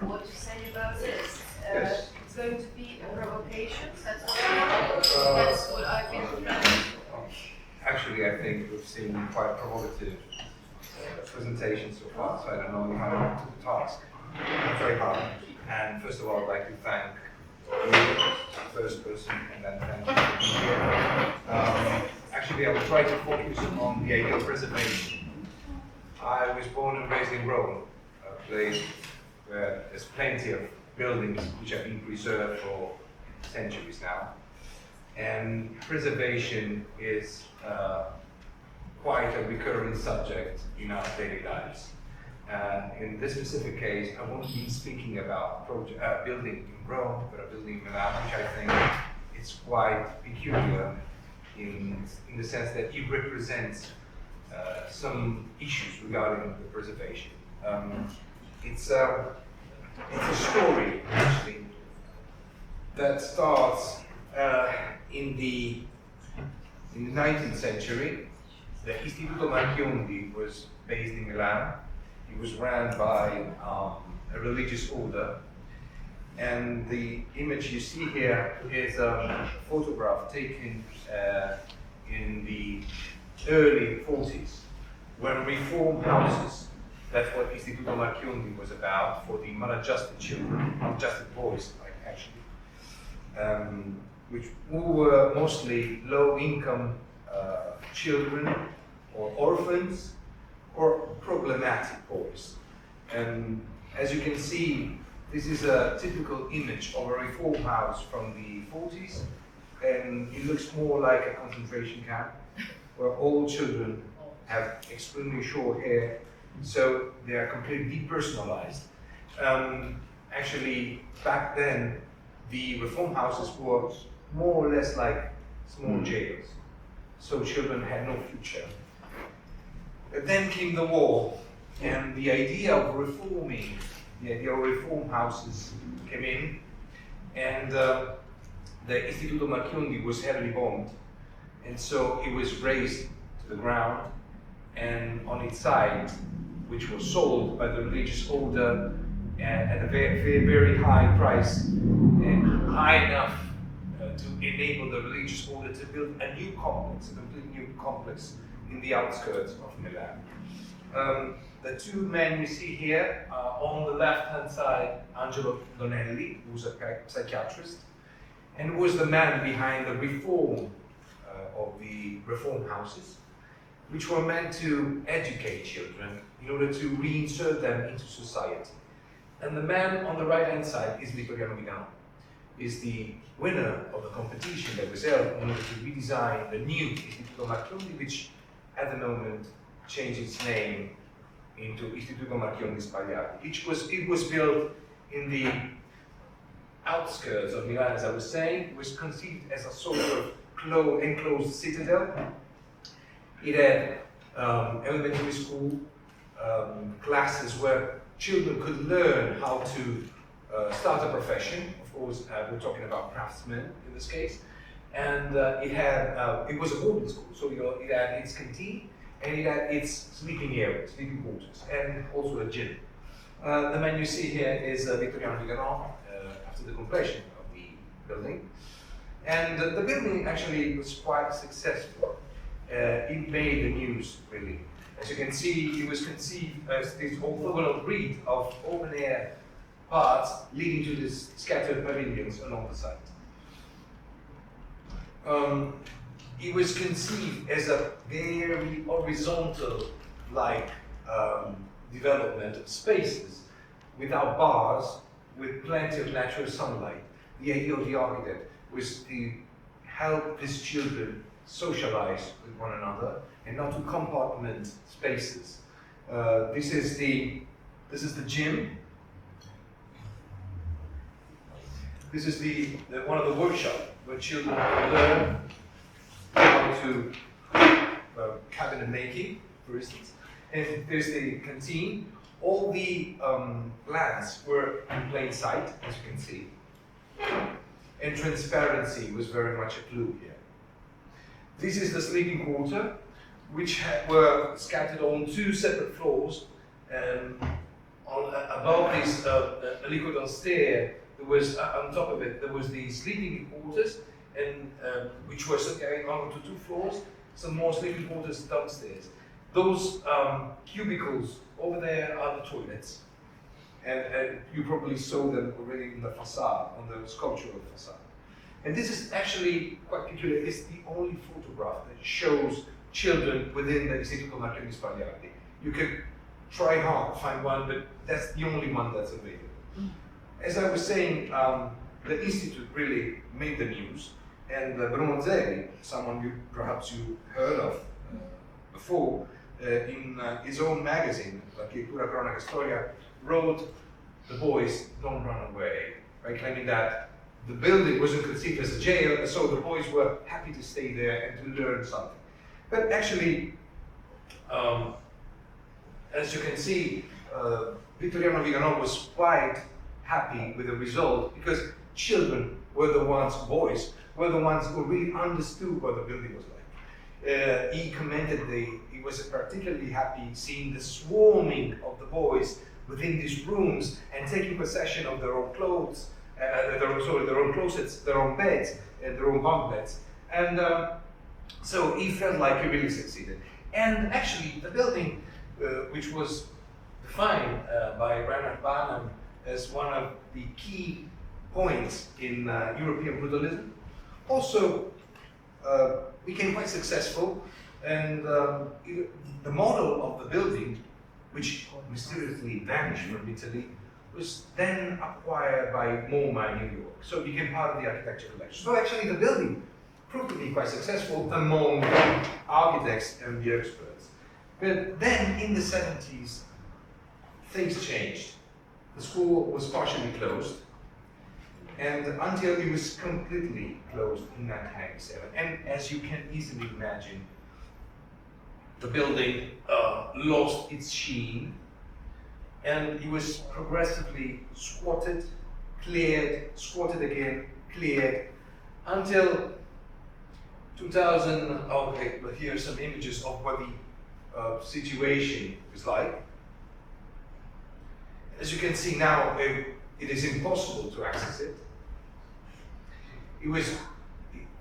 what to say about this. Yes. It's going to be a provocation, that's what I've been planning. Actually, I think we've seen quite provocative presentations so far, so I don't know how to do the task. It's very hard. And first of all, I'd like to thank you, the first person, and then thank you for being here. Actually, I will try to focus on the idea of preservation. I was born and raised in Rome, a place where there's plenty of buildings which have been preserved for centuries now. And preservation is quite a recurring subject in our daily lives. In this specific case, I won't be speaking about a building in Rome, but a building in Milan, which I think is quite peculiar in the sense that it represents some issues regarding the preservation. It's a story, actually, that starts in the 19th century. The Istituto Marchionne was based in Milan. It was run by a religious order. And the image you see here is a photograph taken in the early 40s, when reform houses, that's what Istituto Marchionne was about, for the maladjusted children, maladjusted boys, like actually, who were mostly low-income children, or orphans, or problematic boys. And as you can see, this is a typical image of a reform house from the 40s, and it looks more like a concentration camp, where all children have extremely short hair, so they are completely depersonalized. Actually, back then, the reform houses were more or less like small jails, so children had no future. But then came the war, and the idea of reforming, the idea of reform houses came in, and the Istituto Marchionne was heavily bombed, and so it was razed to the ground, and on its side, which was sold by the religious order at a very, very high price, and high enough to enable the religious order to build a new complex, a completely new complex in the outskirts of Milan. The two men you see here, on the left-hand side, Angelo Donelli, who's a psychiatrist, and was the man behind the reform of the reform houses, which were meant to educate children in order to reinsert them into society. And the man on the right-hand side is Vittoriano Vigano, is the winner of the competition that was held in order to redesign the new Istituto Marchionne, which at the moment changed its name into Istituto Marchionne Sbagliati. It was built in the outskirts of Milan, as I was saying. It was conceived as a sort of enclosed citadel. It had elementary school classes where children could learn how to start a profession. Of course, we're talking about craftsmen in this case. And it was a boarding school, so it had its canteen, and it had its sleeping areas, sleeping quarters, and also a gym. The man you see here is Vittoriano Vigano, after the completion of the building. And the building actually was quite successful. It made the news, really. As you can see, it was conceived as this orthogonal grid of open-air parts leading to these scattered pavilions along the site. It was conceived as a very horizontal-like development of spaces without bars, with plenty of natural sunlight. The idea of the architect was to help these children socialize with one another and not to compartment spaces. This is the gym. This is one of the workshops where children learn how to cabinet making, for instance. And there's the canteen. All the plants were in plain sight, as you can see. And transparency was very much a clue here. This is the sleeping quarter, which were scattered on two separate floors. Above this Liquidon stair. There was on top of it, there was the sleeping quarters, and which were carrying on to 2 floors. Some more sleeping quarters downstairs. Those cubicles over there are the toilets, and you probably saw them already in the facade, on the sculptural facade. And this is actually quite peculiar. It's the only photograph that shows children within the Istituto Marchionne Sbagliati. You can try hard to find one, but that's the only one that's available. As I was saying, the Institute really made the news, and Bruno Zeri, someone perhaps you heard of before, in his own magazine, La Cultura Cronaca Storia, wrote, "The boys don't run away," right? Claiming that the building wasn't conceived as a jail, and so the boys were happy to stay there and to learn something. But actually, as you can see, Vittoriano Viganò was quite happy with the result, because children were the ones, boys, were the ones who really understood what the building was like. He commented he was particularly happy seeing the swarming of the boys within these rooms and taking possession of their own clothes, their own closets, their own beds, their own bunk beds. And so he felt like he really succeeded. And actually, the building, which was defined by Reinhard Barnum as one of the key points in European brutalism, also became quite successful, and the model of the building, which mysteriously vanished from Italy, was then acquired by MoMA in New York, so it became part of the architecture collection. So actually the building proved to be quite successful among architects and the experts. But then in the 70s, things changed. The school was partially closed, and until it was completely closed in 1997. And as you can easily imagine, the building lost its sheen, and it was progressively squatted, cleared, squatted again, cleared, until 2000. Okay, but here are some images of what the situation was like. As you can see now, it is impossible to access it. It was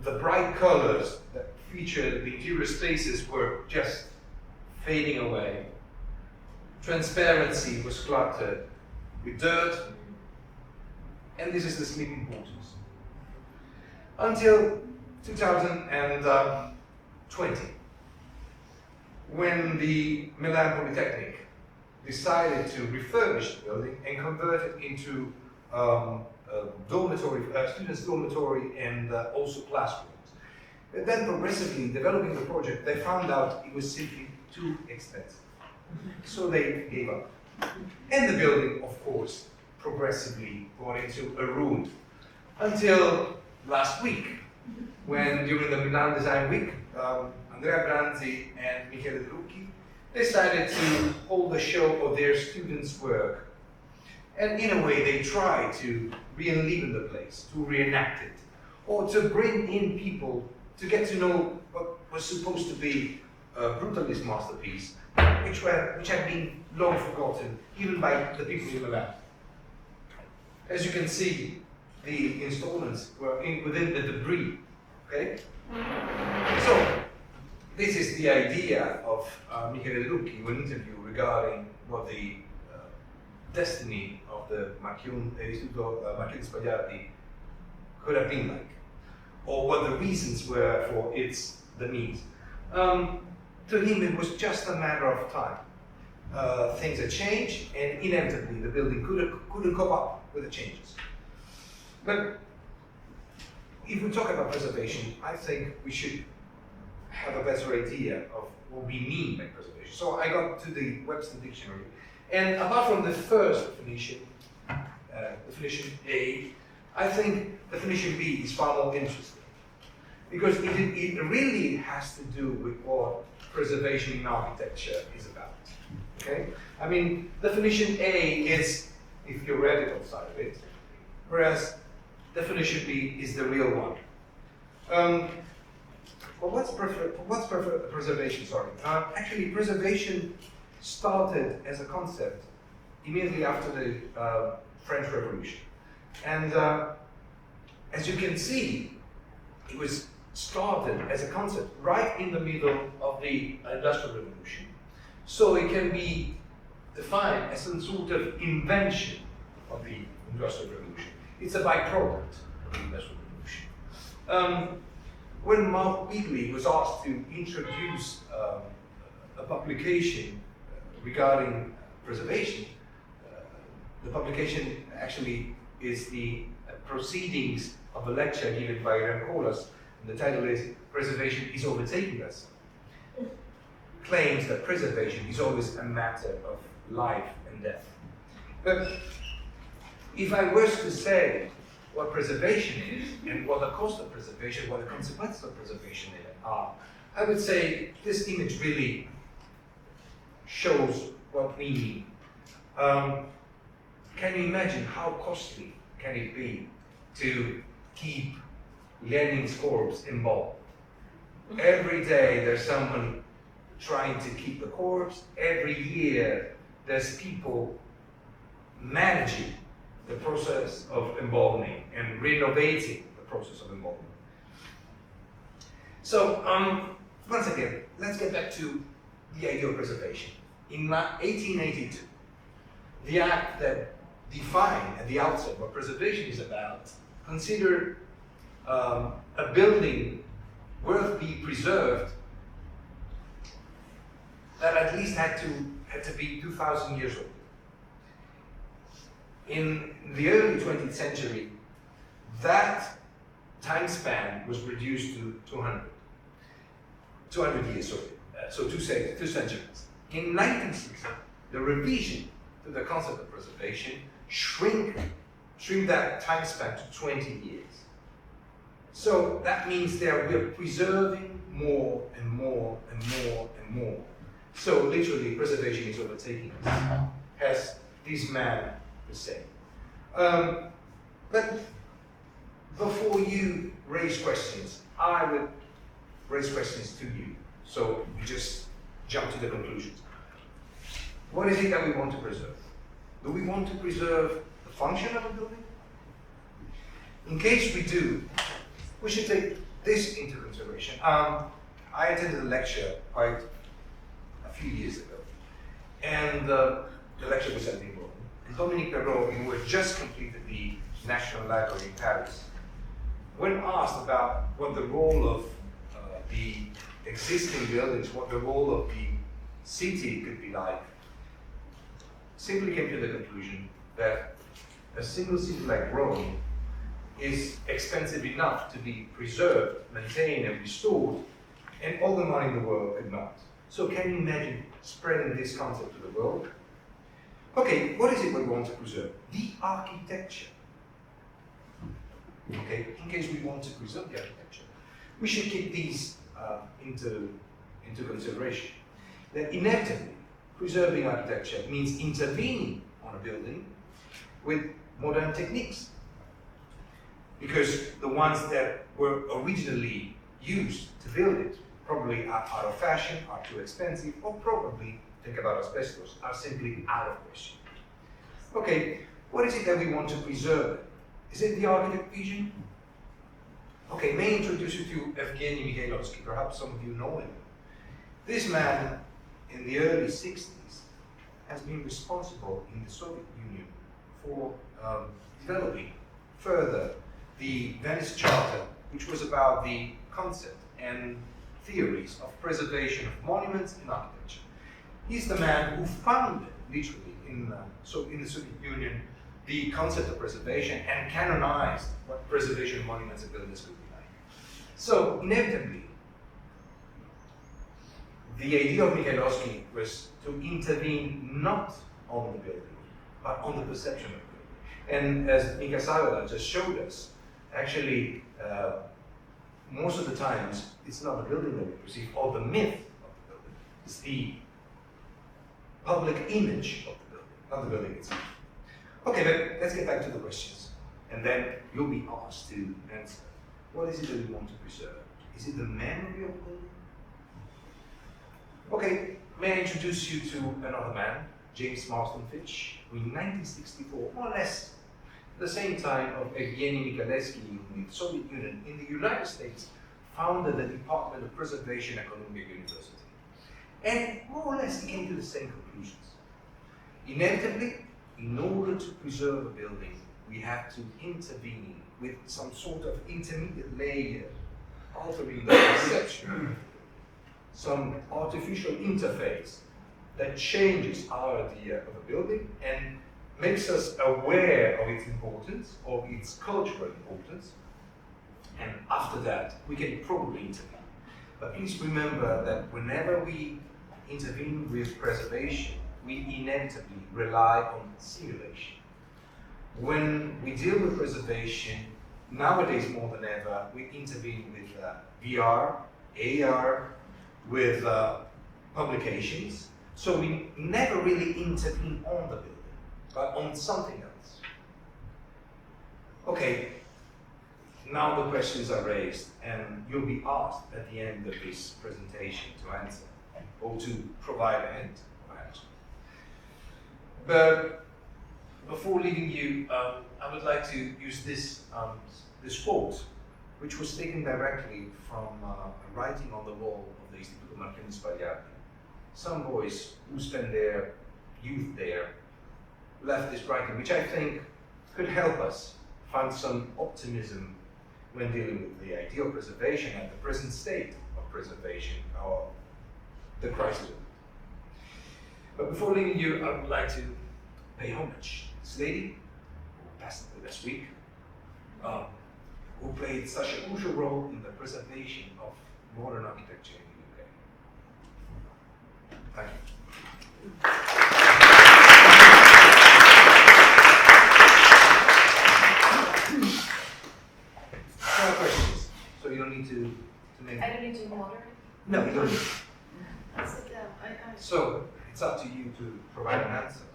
the bright colors that featured the interior spaces were just fading away. Transparency was cluttered with dirt, and this is the sleeping quarters. Until 2020, when the Milan Polytechnic decided to refurbish the building and convert it into dormitory, students' dormitory, and also classrooms. But then progressively developing the project, they found out it was simply too expensive. So they gave up. And the building, of course, progressively got into a ruin. Until last week, when during the Milan Design Week, Andrea Branzi and Michele De Lucchi decided to hold a show of their students' work. And in a way, they tried to re-enliven the place, to reenact it, or to bring in people to get to know what was supposed to be a brutalist masterpiece, which had been long forgotten, even by the people in Milan. As you can see, the installments were within the debris, okay? So, this is the idea of Michele De Lucchi in an interview regarding what the destiny of the Istituto Marchionne Sbagliati could have been like, or what the reasons were for the need. To him, it was just a matter of time. Things had changed, and inevitably the building couldn't cope up with the changes. But if we talk about preservation, I think we should have a better idea of what we mean by preservation. So I got to the Webster Dictionary, and apart from the first definition, definition A, I think definition B is far more interesting, because it really has to do with what preservation in architecture is about. Okay? I mean, definition A is the theoretical side of it, whereas definition B is the real one. Well, what's preservation? Sorry. Actually, preservation started as a concept immediately after the French Revolution. And as you can see, it was started as a concept right in the middle of the Industrial Revolution. So it can be defined as some sort of invention of the Industrial Revolution. It's a byproduct of the Industrial Revolution. When Mark Wheatley was asked to introduce a publication regarding preservation, the publication actually is the proceedings of a lecture given by Rancolas, and the title is "Preservation is Overtaking Us." Claims that preservation is always a matter of life and death. But if I was to say what preservation is and what the cost of preservation, what the consequences of preservation are, I would say this image really shows what we mean. Can you imagine how costly can it be to keep Lenin's corpse involved? Every day there's someone trying to keep the corpse. Every year there's people managing the process of embalming and renovating the process of embalming. So once again, let's get back to the idea of preservation. In 1882, the act that defined at the outset what preservation is about considered a building worth being preserved that at least had to be 2,000 years old. In the early 20th century, that time span was reduced to 200 years, so two centuries. In 1960, the revision to the concept of preservation shrink that time span to 20 years. So that means that we're preserving more and more and more and more. So literally, preservation is overtaking us, as this man was saying. But before you raise questions, I would raise questions to you. So we just jump to the conclusions. What is it that we want to preserve? Do we want to preserve the function of a building? In case we do, we should take this into consideration. I attended a lecture quite a few years ago, and the lecture was at the Rome. And Dominique Perrault, who had just completed the National Library in Paris, when asked about what the role of the existing buildings, what the role of the city could be like, simply came to the conclusion that a single city like Rome is expensive enough to be preserved, maintained, and restored, and all the money in the world could not. So can you imagine spreading this concept to the world? Okay, what is it we want to preserve? The architecture. Okay, in case we want to preserve the architecture, we should keep these into consideration. That inevitably, preserving architecture means intervening on a building with modern techniques, because the ones that were originally used to build it probably are out of fashion, are too expensive, or probably, think about asbestos, are simply out of question. Okay, what is it that we want to preserve? Is it the architect vision? Okay, may I introduce you to Evgeny Mikhailovsky, perhaps some of you know him. This man, in the early 60s, has been responsible in the Soviet Union for developing further the Venice Charter, which was about the concept and theories of preservation of monuments and architecture. He's the man who founded, literally, in the Soviet Union, the concept of preservation and canonized what preservation of monuments and buildings could be like. So, inevitably, the idea of Mikhailovsky was to intervene not on the building, but on the perception of the building. And as Mika Savola just showed us, actually, most of the times, it's not the building that we perceive, or the myth of the building. It's the public image of the building, not the building itself. Okay, but let's get back to the questions. And then you'll be asked to answer. What is it that we want to preserve? Is it the memory of the building? Okay, may I introduce you to another man, James Marston Fitch, who in 1964, more or less at the same time of Evgeny Michalewski in the Soviet Union, in the United States, founded the Department of Preservation at Columbia University. And more or less he came to the same conclusions. Inevitably, in order to preserve a building, we have to intervene with some sort of intermediate layer, altering the perception, some artificial interface that changes our idea of a building and makes us aware of its importance, of its cultural importance, and after that, we can probably intervene. But please remember that whenever we intervene with preservation, we inevitably rely on simulation. When we deal with preservation, nowadays more than ever, we intervene with VR, AR, with publications. So we never really intervene on the building, but on something else. Okay, now the questions are raised, and you'll be asked at the end of this presentation to answer, or to provide a hint of answer. But before leaving you, I would like to use this quote, which was taken directly from a writing on the wall of the Istituto Marchionne Sbagliati. Some boys who spent their youth there left this writing, which I think could help us find some optimism when dealing with the idea of preservation and the present state of preservation, or the crisis of it. But before leaving you, I would like to pay homage to this lady who passed away last week, who played such a crucial role in the preservation of modern architecture in the UK. Thank you. No questions, so you don't need to make. I don't need to moderate. No, you don't need. I'll sit down. So it's up to you to provide an answer.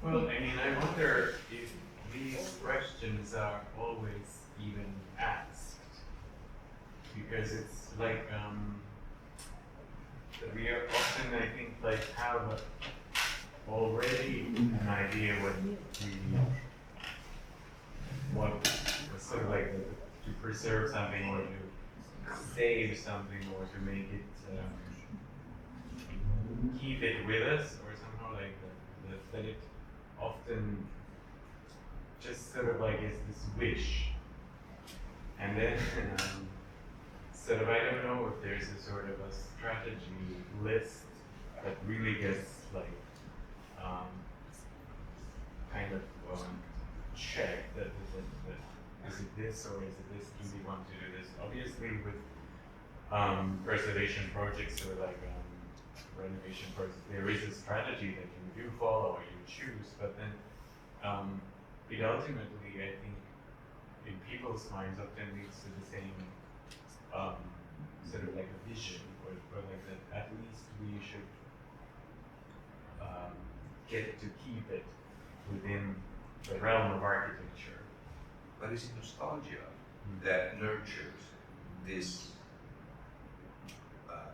Well, I mean, I wonder if these questions are always even asked, because it's like we are often, I think, like have already an idea what sort of like to preserve something or to save something or to make it keep it with us or somehow like that it often just sort of like is this wish, and then sort of I don't know if there's a sort of a strategy list that really gets like kind of checked that is it this or is it this? Do we want to do this? Obviously, with preservation projects or like renovation projects, there is a strategy that you do follow or you choose, but then it ultimately, I think, in people's minds often leads to the same sort of like a vision, or like that at least we should get to keep it within the realm of architecture. But it's nostalgia that nurtures these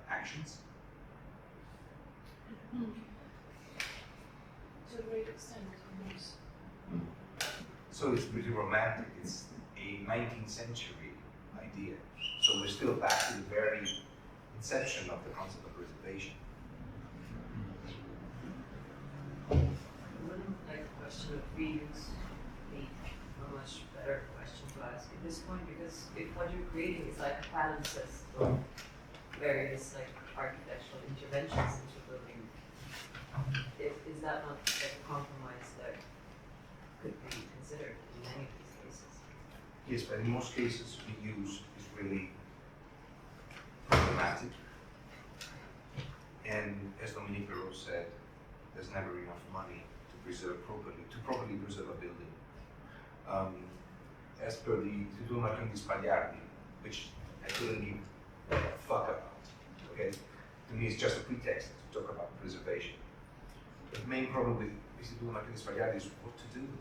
actions. To a great extent, yes. So it's pretty romantic. It's a 19th century idea. So we're still back to the very inception of the concept of preservation. Wouldn't like a question of reuse be a much better question to ask at this point? Because if what you're creating is like palimpsest of various like architectural interventions into building, is that not like a compromise that could be considered in many of these cases? Yes, but in most cases, reuse is really problematic. And as Dominique Perrault said, there's never enough money to preserve properly, to properly preserve a building. As per the Istituto Marchionne Sbagliati, which I couldn't give a fuck about, okay? To me, it's just a pretext to talk about preservation. The main problem with Istituto Martini Sbagliati is what to do with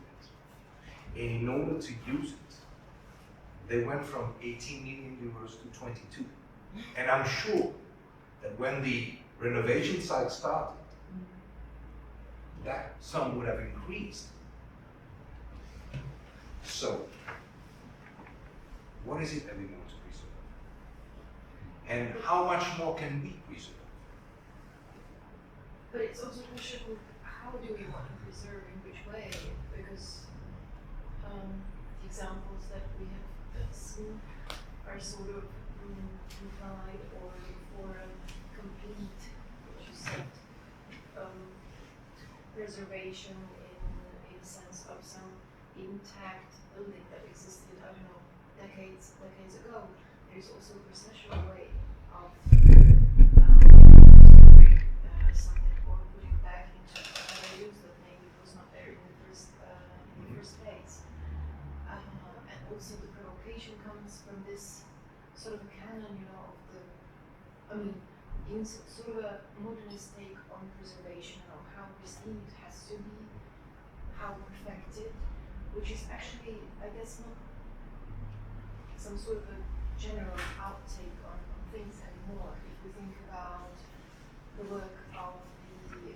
it. And in order to use it, they went from 18 million euros to 22. And I'm sure that when the renovation site started, that sum would have increased. So, what is it that we want to preserve? And how much more can we preserve? But it's also a question of how do we want to preserve, in which way? Because the examples that we have seen are sort of implied or complete, which you said, preservation in the sense of some intact building that existed, I don't know, decades ago. There's also a processional way of something or putting back into another use that maybe was not there in the first place. And also the provocation comes from this sort of a canon, you know, of the, I mean, in sort of a modernist take on preservation of how pristine it has to be, how perfected, which is actually, I guess, not some sort of a general outtake on things anymore. If we think about the work of the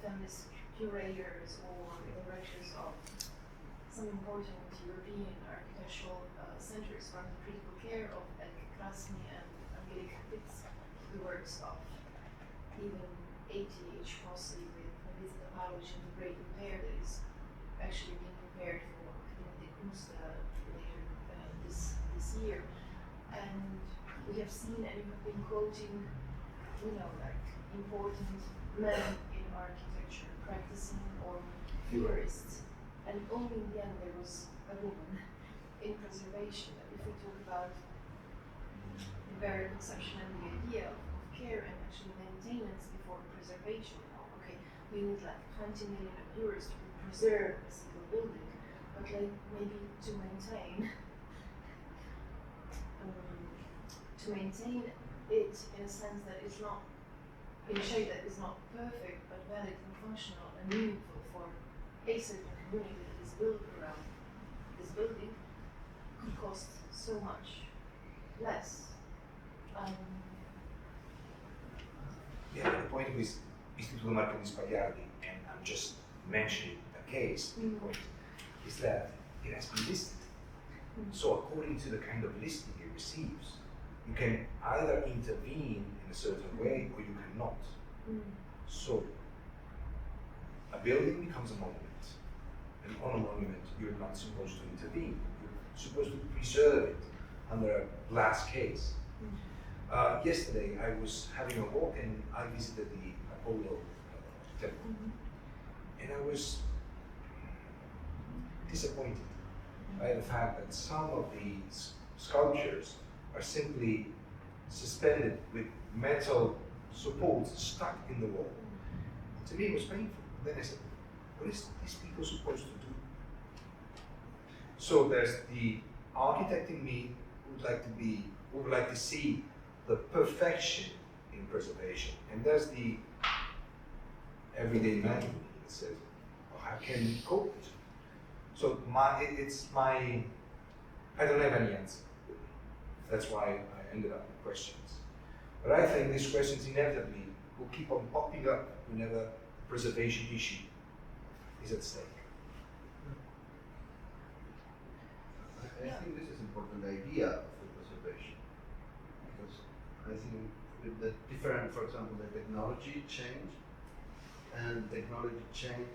feminist curators or directors of some important European architectural centers, from the critical care of the works of even ATH Mosley with the Pavlovich and the Great Repair that is actually being prepared for the Kunst later this year. And we have seen and we have been quoting, you know, like important men in architecture, practicing or theorists. And only in the end there was a woman in preservation. And if we talk about the very conception and the idea of care and actually maintenance before preservation, you know, okay, we need like 20 million euros to preserve a single building, but like maybe to maintain it in a sense that is not, in a shape that is not perfect, but valid and functional and meaningful for a certain community that is built around this building, could cost so much less. Yeah, the point with Istituto Martini Sbagliati, and I'm just mentioning a case, the point is that it has been listed. So according to the kind of listing it receives, you can either intervene in a certain way or you cannot. So a building becomes a monument, and on a monument you're not supposed to intervene. You're supposed to preserve it under a glass case. Yesterday I was having a walk and I visited the Apollo temple, and I was disappointed by the fact that some of these sculptures are simply suspended with metal supports stuck in the wall. To me it was painful. Then I said, what is these people supposed to do? So there's the architect in me who would like to see the perfection in preservation. And there's the everyday man in me that says, well, how can we cope with it? So I don't have any answer. That's why I ended up with questions. But I think these questions inevitably will keep on popping up whenever the preservation issue is at stake. I think this is an important idea of the preservation, because I think with the different, for example, the technology change, and technology change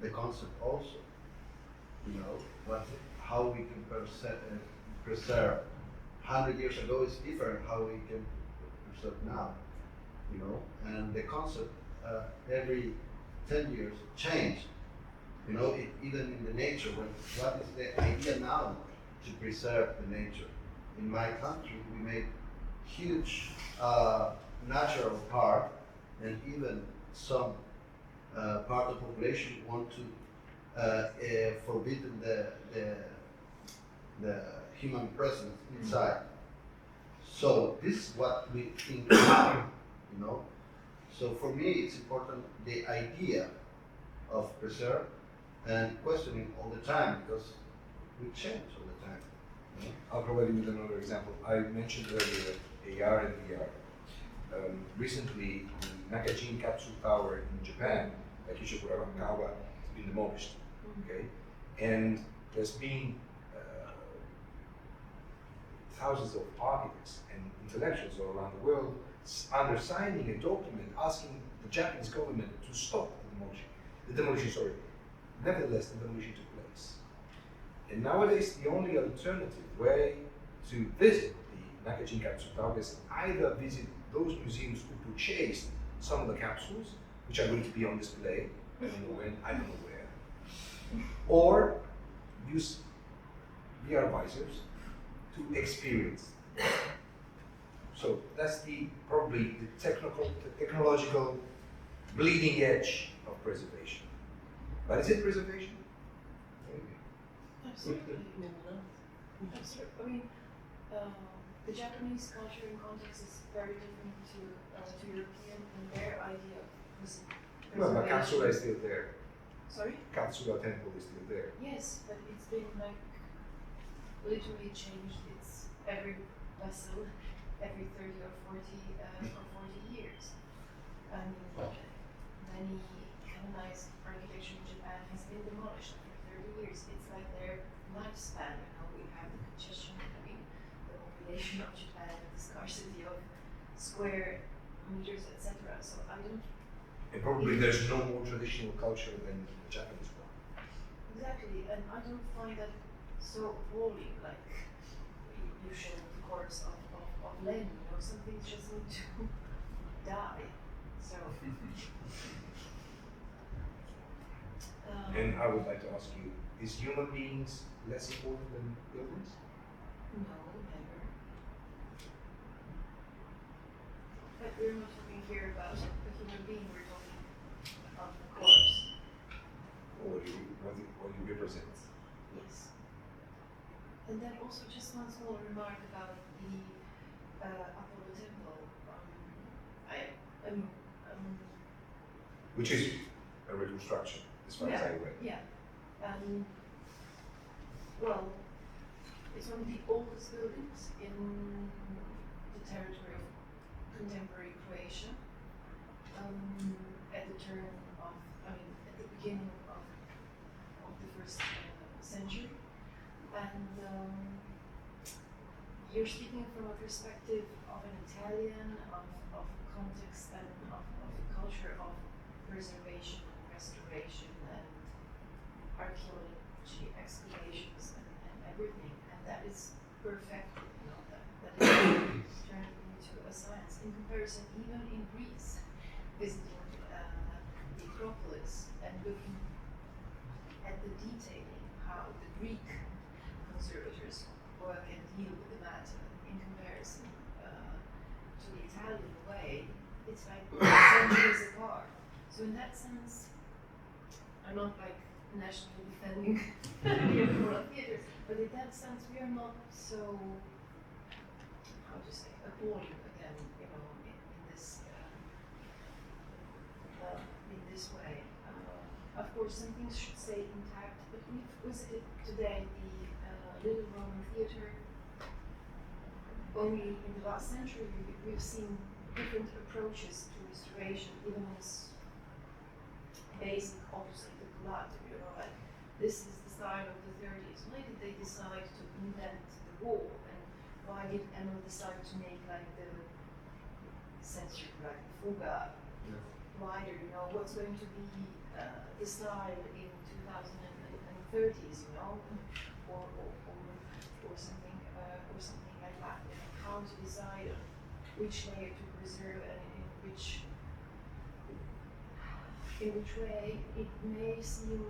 the concept also. You know, how we can preserve 100 years ago is different how we can preserve now. You know, and the concept every 10 years changed. You know, even in the nature, what is the idea now to preserve the nature? In my country, we made huge natural park, and even some part of the population want to forbidden the human presence inside. So this is what we think now, you know. So for me, it's important the idea of preserve and questioning all the time because we change all the time. You know? I'll provide you with another example. I mentioned earlier AR and VR. Recently, the Nakajin Capsule Tower in Japan, like Ishikawa, has been demolished. Okay, and there's been thousands of architects and intellectuals all around the world under signing a document asking the Japanese government to stop the demolition. Nevertheless, the demolition took place. And nowadays, the only alternative way to visit the Nakajin Capsule Tower is either visit those museums who purchased some of the capsules, which are going to be on display, I don't know when, I don't know where, or use VR visors to experience. So that's probably the technological bleeding edge of preservation. But is it preservation? Maybe. Absolutely. Absolutely. I mean, the Japanese culture and context is very different to European, and their idea of preservation. Well, but Katsura is still there. Sorry? Katsura Temple is still there. Yes, but it's been like literally changed. It's every vessel, every 30 or 40 years. And many canonized architecture in Japan has been demolished after 30 years. It's like their lifespan. You know, we have the congestion, the population of Japan, the scarcity of square meters, etc. So I don't. And probably there's no more traditional culture than the Japanese one. Exactly, and I don't find that so appalling. Like you show the corpse of Lenin, you know, some things just need to die. So. And I would like to ask you, is human beings less important than buildings? No, never. But we're not talking here about a human being, we're talking about the corpse. Or what you represent? Yes. And then also just one small remark about the Apollo temple. Which is a reconstruction, as far as I read. Yeah. Well, it's one of the oldest buildings in the territory of contemporary Croatia. At the beginning of the first century. And you're speaking from a perspective of an Italian, of context and of the culture of preservation and restoration and archaeology excavations and everything, and that is perfect, you know, that is turned into a science. In comparison, even in Greece, visiting the Acropolis and looking at the detailing, how the Greek conservators work and deal with the matter in comparison to the Italian way, it's like centuries apart. So in that sense, I'm not like nationally defending the Apollo theaters, but in that sense we are not so, how to say, appalling again, you know, in this way. Of course, some things should stay intact, but we've visited today the Little Roman Theatre. Only in the last century we've seen different approaches to restoration, even as basic opposite the Pula, you know, like this is the style of the 30s. Why did they decide to indent the wall, and why did Emma decide to make like the censored, like the fuga wider? You know, what's going to be the style in 2030s? You know, or something like that. You know, how to decide on which layer to preserve and in which way it may seem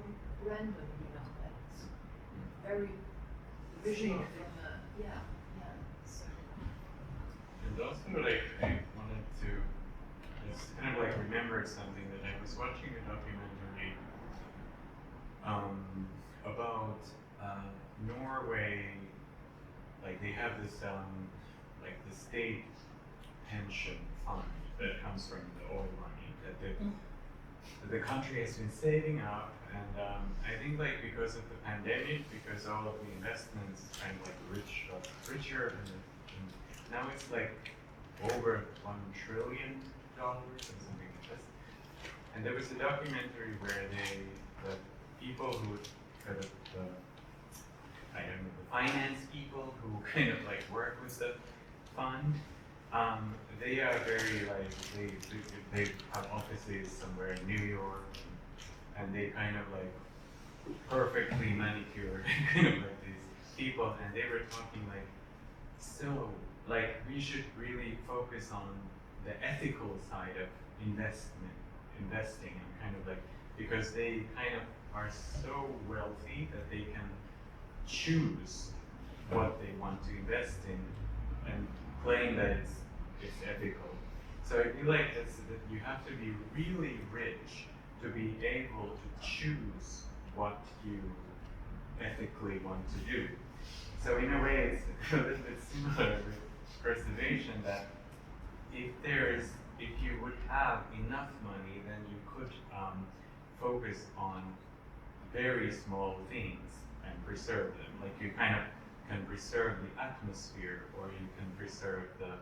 random, you know, that it's very visionary from so. And also, like, I wanted to just kind of like remembered something that I was watching a documentary about Norway. Like they have this like the state pension fund, that comes from the oil money that the country has been saving up, and I think like because of the pandemic, because all of the investments kind of like rich got richer, and now it's like over $1 trillion or something like this. And there was a documentary where the people who kind of I don't know, the finance people who kind of like work with the fund, they are very like they have offices somewhere in New York, and they kind of like perfectly manicured kind of like these people, and they were talking like, so like we should really focus on the ethical side of investing, and kind of like, because they kind of are so wealthy that they can choose what they want to invest in and claim that it's ethical. So I feel like that you have to be really rich to be able to choose what you ethically want to do. So in a way, it's a little bit similar with preservation, that if you would have enough money, then you could focus on very small things and preserve them. Like you kind of can preserve the atmosphere, or you can preserve the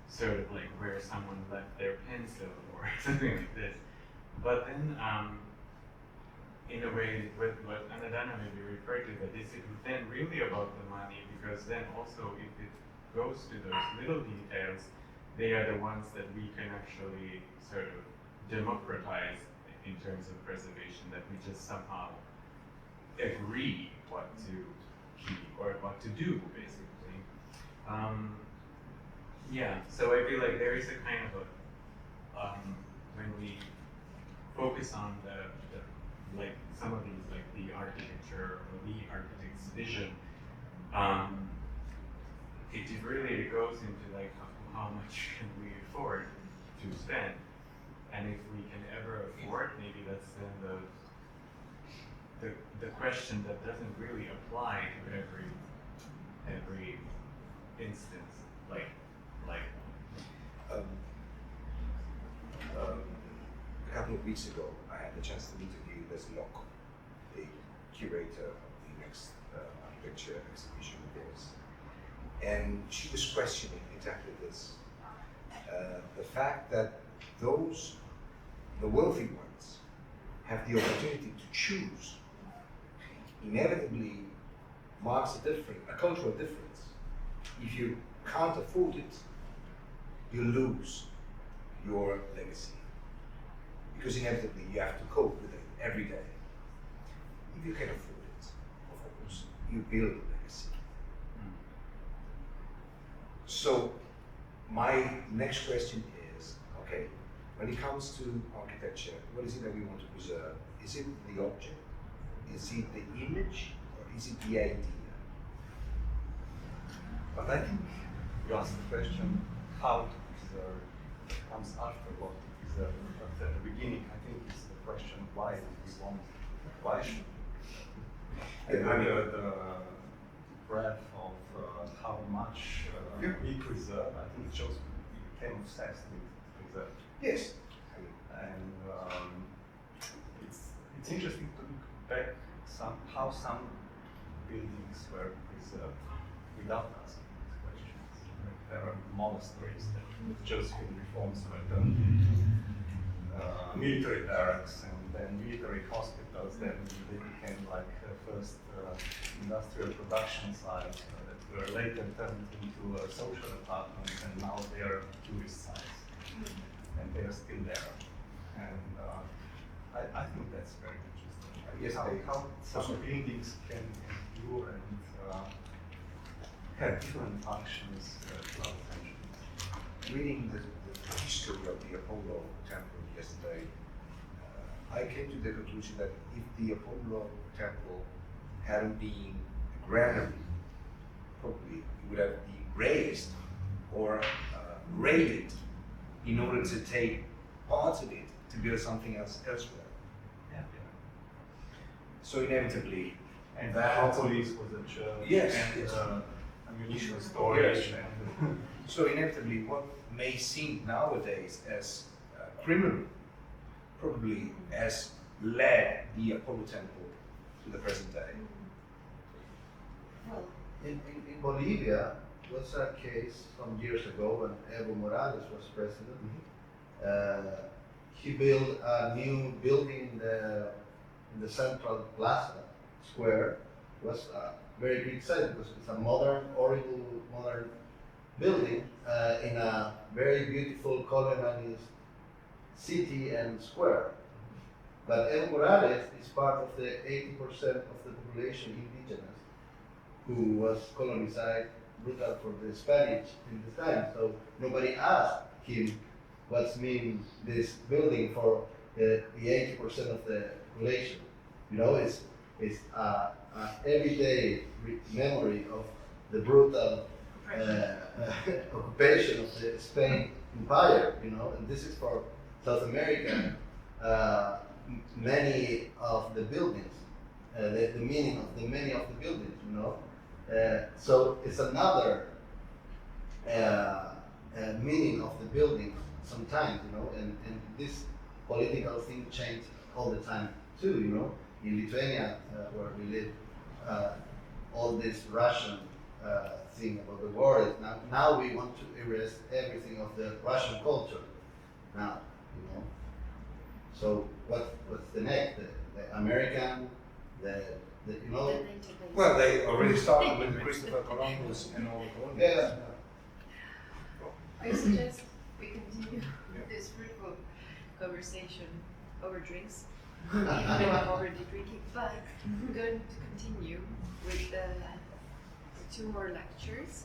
sort of like where someone left their pencil or something like this. But then, in a way, what Anadana maybe referred to, that is it then really about the money, because then also if it goes to those little details, they are the ones that we can actually sort of democratize in terms of preservation, that we just somehow agree what to keep or what to do, basically. Yeah, so I feel like there is a kind of a, when we focus on the like some of these, like the architecture or the architect's vision, it really goes into like how much can we afford to spend, and if we can ever afford, maybe that's then the question that doesn't really apply to every instance, like a couple of weeks ago, I had the chance to interview Les Locke, the curator of the next architecture exhibition of theirs, and she was questioning exactly this: the fact that the wealthy ones, have the opportunity to choose, inevitably marks a cultural difference. If you can't afford it, you lose your legacy, because inevitably you have to cope with it every day. If you can afford it, of course, you build a legacy. So my next question is, okay, when it comes to architecture, what is it that we want to preserve? Is it the object? Is it the image? Or is it the idea? But I think you asked the question how to preserve comes after what to preserve. But at the beginning, I think it's the question why do we want, why should we? And the breadth of how much we preserve, I think it shows we became obsessed with preserve. Yes. And it's interesting to look back how some buildings were preserved without asking these questions. Like there are monasteries that Josephine reforms were done, military barracks, and then military hospitals. Then they became like first industrial production sites that were later turned into social apartments, and now they are tourist sites, and they are still there. And I think that's very interesting. Yes, how some buildings can endure and have different functions throughout centuries. Reading the history of the Apollo temple yesterday, I came to the conclusion that if the Apollo temple hadn't been a granary, probably it would have been raised or raided in order to take parts of it to build something else elsewhere. Yeah. So inevitably, And the Acropolis was a church. Yes, And yes. ammunition storage. Yes. So inevitably, what may seem nowadays as criminal probably has led the Apollo temple to the present day. Well, In Bolivia, was a case some years ago when Evo Morales was president. He built a new building in the central plaza square. It was a very criticized because it's a modern, horrible, modern building in a very beautiful colonialist city and square. But Evo Morales is part of the 80% of the population indigenous who was colonized brutal for the Spanish in the time. So nobody asked him what's mean this building for the 80% of the population. You know, it's a everyday memory of the brutal occupation of the Spain Empire. You know, and this is for South America. Many of the buildings, the meaning of the many of the buildings. You know. So it's another meaning of the building sometimes, you know, and this political thing changes all the time too, you know. In Lithuania, where we live, all this Russian thing about the war is now we want to erase everything of the Russian culture now, you know. So what's the next? The American, you know. Well, they already started with Christopher Columbus and all the colonies. Yeah. I suggest we continue this fruitful conversation over drinks. Even though I'm already drinking, but I'm going to continue with the two more lectures.